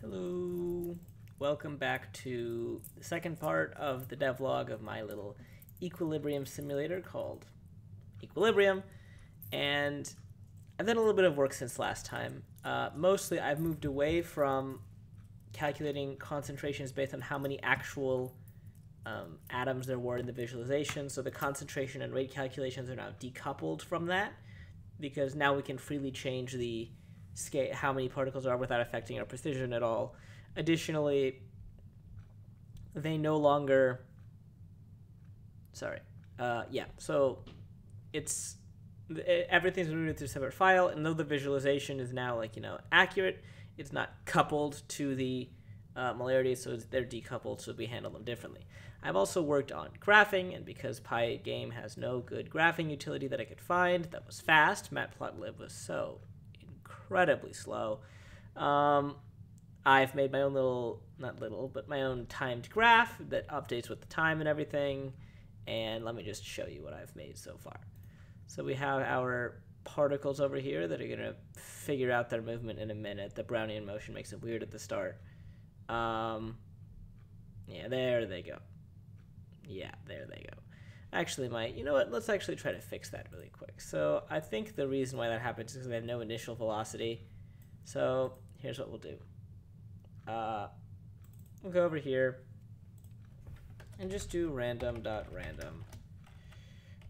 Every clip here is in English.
Hello, welcome back to the second part of the devlog of my little equilibrium simulator called Equilibrium, and I've done a little bit of work since last time. Mostly I've moved away from calculating concentrations based on how many actual atoms there were in the visualization, so the concentration and rate calculations are now decoupled from that, because now we can freely change the scale, how many particles are, without affecting our precision at all. Additionally, they no longer, so everything's moved through a separate file, and though the visualization is now accurate, it's not coupled to the molarity, so they're decoupled, so we handle them differently. I've also worked on graphing, and because Pygame has no good graphing utility that I could find that was fast, Matplotlib was so incredibly slow. I've made my own my own timed graph that updates with the time and everything, and let me just show you what I've made so far. So we have our particles over here that are going to figure out their movement in a minute. The Brownian motion makes it weird at the start. Yeah, there they go. Yeah, there they go. Actually, you know what? Let's actually try to fix that really quick. So I think the reason why that happens is because they have no initial velocity. So here's what we'll do. We'll go over here and just do random.random.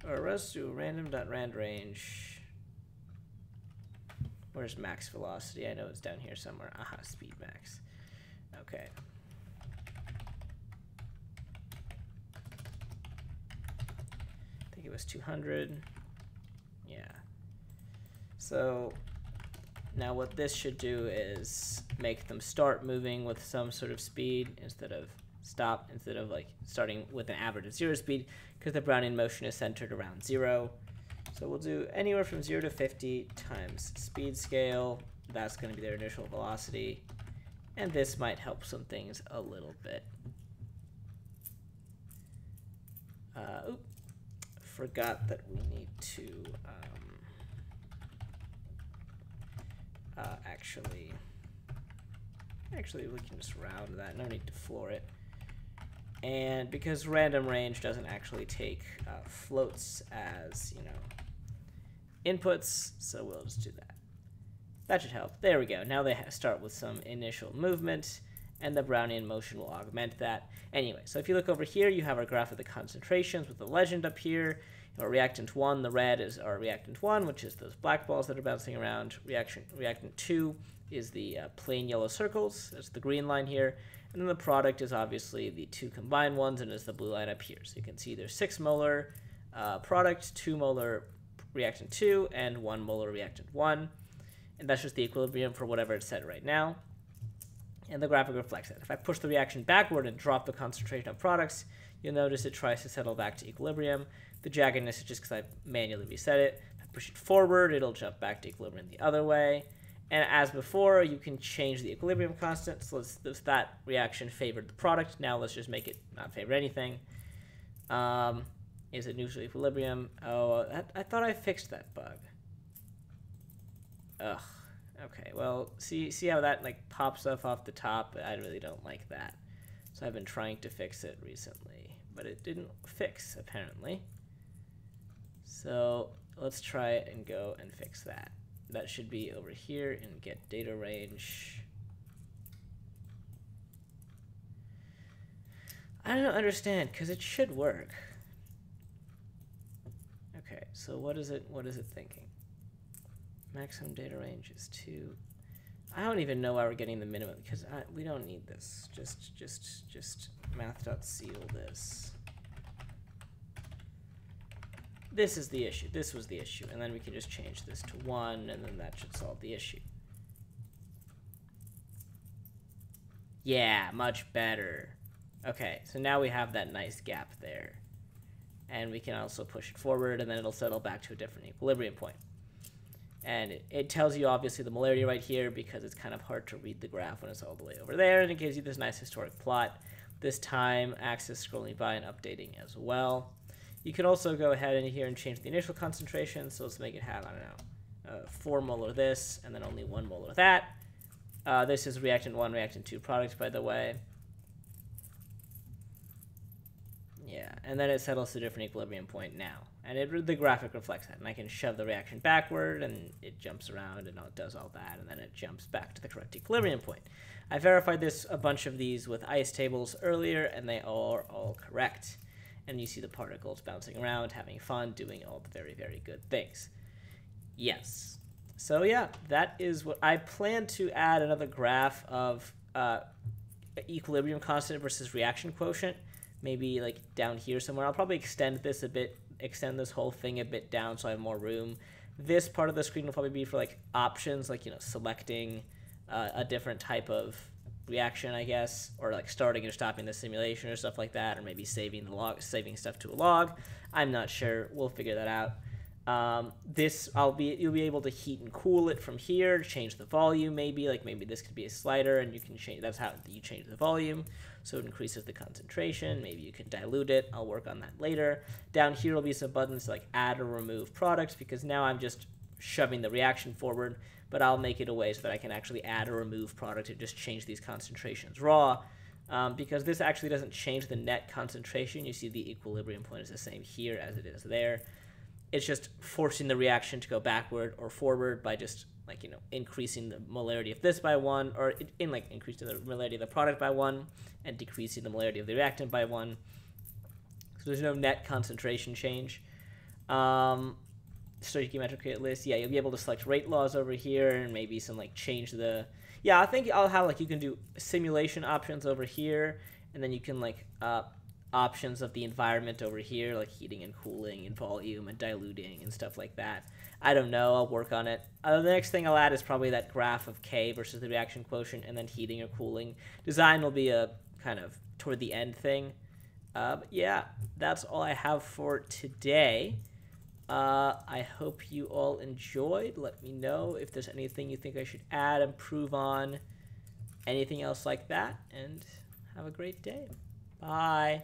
Or let's do random.randRange. Where's max velocity? I know it's down here somewhere. Aha, speed max. Okay. I think it was 200. Yeah. So now what this should do is make them start moving with some sort of speed instead of like starting with an average of 0 speed, because the Brownian motion is centered around 0. So we'll do anywhere from 0 to 50 times speed scale. That's going to be their initial velocity. And this might help some things a little bit. Forgot that we need to actually we can just round that. No need to floor it. And because random range doesn't actually take floats as inputs, so we'll just do that. That should help. There we go. Now they start with some initial movement, and the Brownian motion will augment that. Anyway, so if you look over here, you have our graph of the concentrations with the legend up here. Our reactant 1, the red, is our reactant 1, which is those black balls that are bouncing around. Reactant 2 is the plain yellow circles. That's the green line here. And then the product is obviously the two combined ones, and is the blue line up here. So you can see there's 6 molar product, 2 molar reactant 2, and 1 molar reactant 1. And that's just the equilibrium for whatever it's set right now. And the graphic reflects that. If I push the reaction backward and drop the concentration of products, you'll notice it tries to settle back to equilibrium. The jaggedness is just because I manually reset it. If I push it forward, it'll jump back to equilibrium the other way. And as before, you can change the equilibrium constant. So that reaction favored the product. Now let's just make it not favor anything. Is it neutral equilibrium? Oh, I thought I fixed that bug. Ugh. Okay, well, see how that pops stuff off the top? I really don't like that. So I've been trying to fix it recently, but it didn't fix, apparently. So let's try it and go and fix that. That should be over here in get data range. I don't understand, because it should work. Okay, so what is it thinking? Maximum data range is 2. I don't even know why we're getting the minimum, because we don't need this. Just math.seal this. This is the issue. This was the issue. And then we can just change this to 1, and then that should solve the issue. Yeah, much better. Okay, so now we have that nice gap there. And we can also push it forward, and then it'll settle back to a different equilibrium point. And it tells you, obviously, the molarity right here, because it's kind of hard to read the graph when it's all the way over there, and it gives you this nice historic plot. This time axis scrolling by and updating as well. You could also go ahead in here and change the initial concentration, so let's make it have, I don't know, 4 molar this, and then only 1 molar that. This is reactant 1, reactant 2 product, by the way. Yeah, and then it settles to a different equilibrium point now. And the graphic reflects that. And I can shove the reaction backward, and it jumps around, and it does all that, and then it jumps back to the correct equilibrium point. I verified a bunch of these with ice tables earlier, and they are all correct. And you see the particles bouncing around, having fun, doing all the very, very good things. Yes. So yeah, that is what I plan to add another graph of equilibrium constant versus reaction quotient. Maybe like down here somewhere. I'll probably extend this a bit, extend this whole thing a bit down so I have more room. This part of the screen will probably be for like options, like, you know, selecting a different type of reaction, I guess, or like starting or stopping the simulation or stuff like that, or maybe saving stuff to a log. I'm not sure. We'll figure that out. You'll be able to heat and cool it from here, change the volume maybe, like maybe this could be a slider and you can change, that's how you change the volume, so it increases the concentration. Maybe you can dilute it. I'll work on that later. Down here will be some buttons to like add or remove products, because now I'm just shoving the reaction forward, but I'll make it a way so that I can actually add or remove product and just change these concentrations raw. Because this actually doesn't change the net concentration. You see the equilibrium point is the same here as it is there. It's just forcing the reaction to go backward or forward by just, like, you know, increasing the molarity of this by 1, or increasing the molarity of the product by 1 and decreasing the molarity of the reactant by 1. So there's no net concentration change. Stoichiometric create list. Yeah, you'll be able to select rate laws over here and maybe some like change the. Yeah, I think I'll have like you can do simulation options over here, and then you can like options of the environment over here, like heating and cooling and volume and diluting and stuff like that. I don't know. I'll work on it. The next thing I'll add is probably that graph of K versus the reaction quotient, and then heating or cooling. Design will be a kind of toward the end thing. But yeah, that's all I have for today. I hope you all enjoyed. Let me know if there's anything you think I should add, improve on, anything else like that, and have a great day. Bye.